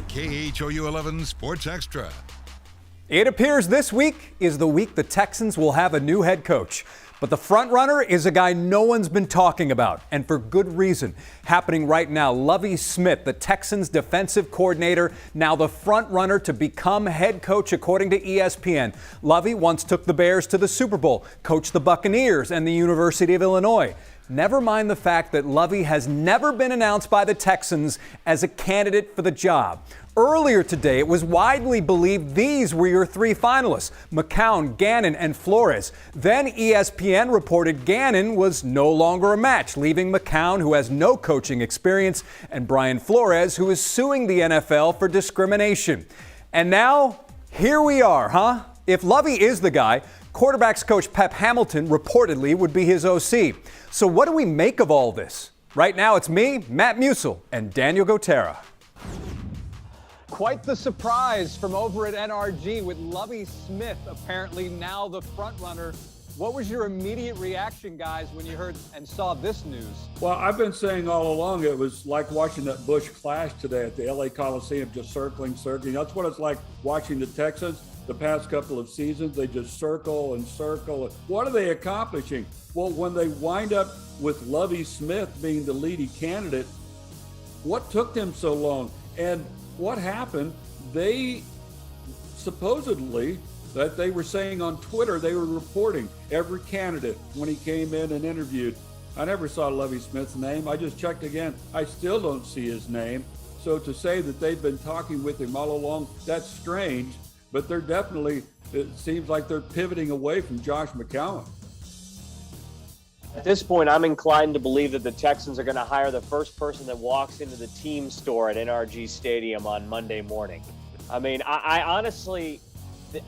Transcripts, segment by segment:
KHOU 11 Sports Extra. It appears this week is the week the Texans will have a new head coach. But the front runner is a guy no one's been talking about, and for good reason. Happening right now, Lovie Smith, the Texans defensive coordinator, now the front runner to become head coach according to ESPN. Lovie once took the Bears to the Super Bowl, coached the Buccaneers and the University of Illinois. Never mind the fact that Lovie has never been announced by the Texans as a candidate for the job. Earlier today, it was widely believed these were your three finalists, McCown, Gannon, and Flores. Then ESPN reported Gannon was no longer a match, leaving McCown, who has no coaching experience, and Brian Flores, who is suing the NFL for discrimination. And now, here we are, huh? If Lovie is the guy, quarterbacks coach Pep Hamilton reportedly would be his OC. So what do we make of all this? Right now, it's me, Matt Musil, and Daniel Gotera. Quite the surprise from over at NRG with Lovie Smith apparently now the front runner. What was your immediate reaction, guys, when you heard and saw this news? Well, I've been saying all along it was like watching that Busch Clash today at the LA Coliseum, just circling. That's what it's like watching the Texans the past couple of seasons. They just circle and circle. What are they accomplishing? Well, when they wind up with Lovie Smith being the leading candidate, what took them so long? And what happened? They supposedly, that they were saying on Twitter, they were reporting every candidate when he came in and interviewed. I never saw Lovie Smith's name. I just checked again. I still don't see his name. So to say that they've been talking with him all along, that's strange. But they're definitely, it seems like they're pivoting away from Josh McCown. At this point, I'm inclined to believe that the Texans are going to hire the first person that walks into the team store at NRG Stadium on Monday morning. I mean, I honestly,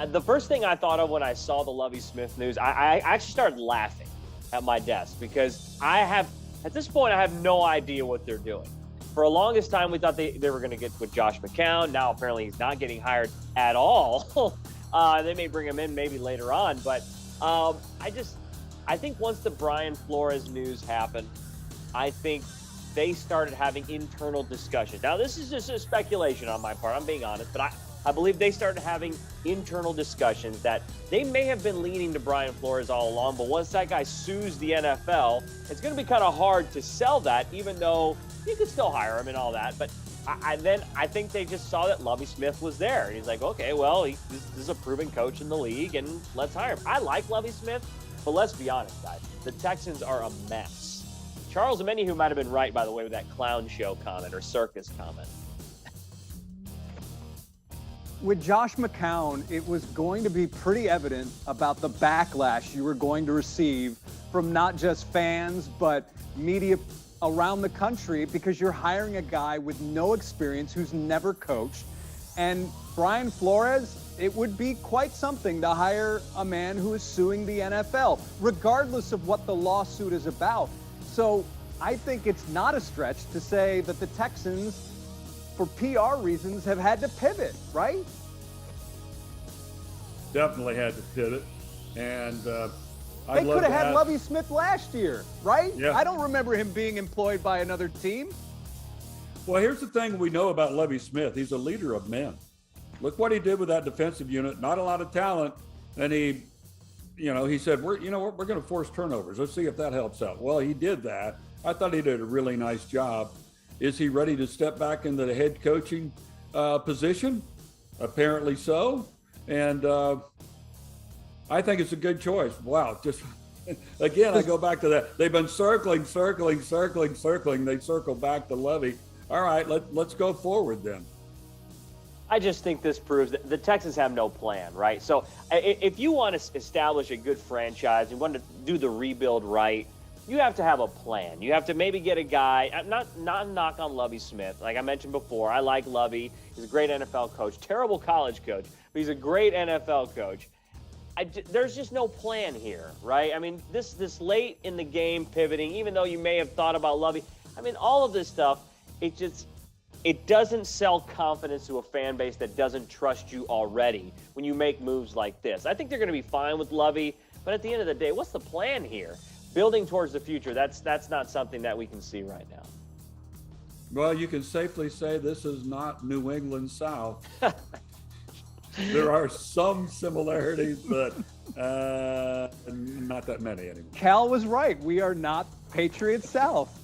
the first thing I thought of when I saw the Lovie Smith news, I actually started laughing at my desk because at this point, I have no idea what they're doing. For the longest time, we thought they were going to get with Josh McCown. Now, apparently, he's not getting hired at all. They may bring him in maybe later on, but I think once the Brian Flores news happened, I think they started having internal discussions. Now, this is just a speculation on my part. I'm being honest, but I believe they started having internal discussions that they may have been leaning to Brian Flores all along, but once that guy sues the NFL, it's going to be kind of hard to sell that, even though you could still hire him and all that. But I think they just saw that Lovie Smith was there. And he's like, okay, well, this is a proven coach in the league, and let's hire him. I like Lovie Smith. But let's be honest, guys, the Texans are a mess. Charles Omenihu might have been right, by the way, with that clown show comment or circus comment. With Josh McCown, it was going to be pretty evident about the backlash you were going to receive from not just fans, but media around the country, because you're hiring a guy with no experience who's never coached. And Brian Flores, it would be quite something to hire a man who is suing the NFL, regardless of what the lawsuit is about. So I think it's not a stretch to say that the Texans, for PR reasons, have had to pivot, right? Definitely had to pivot. And they could have had Lovie Smith last year, right? Yeah. I don't remember him being employed by another team. Well, here's the thing we know about Lovie Smith. He's a leader of men. Look what he did with that defensive unit. Not a lot of talent. And he said, we're going to force turnovers. Let's see if that helps out. Well, he did that. I thought he did a really nice job. Is he ready to step back into the head coaching position? Apparently so. And I think it's a good choice. Wow. Just again, I go back to that. They've been circling. They circle back to Lovie. All right, let's go forward then. I just think this proves that the Texans have no plan, right? So if you want to establish a good franchise, you want to do the rebuild right, you have to have a plan. You have to maybe get a guy, not knock on Lovie Smith. Like I mentioned before, I like Lovie. He's a great NFL coach, terrible college coach, but he's a great NFL coach. There's just no plan here, right? I mean, this late in the game pivoting, even though you may have thought about Lovie, I mean, all of this stuff, it doesn't sell confidence to a fan base that doesn't trust you already when you make moves like this. I think they're going to be fine with Lovie, but at the end of the day, what's the plan here? Building towards the future, that's not something that we can see right now. Well, you can safely say this is not New England South. There are some similarities, but not that many anymore. Cal was right. We are not Patriots South.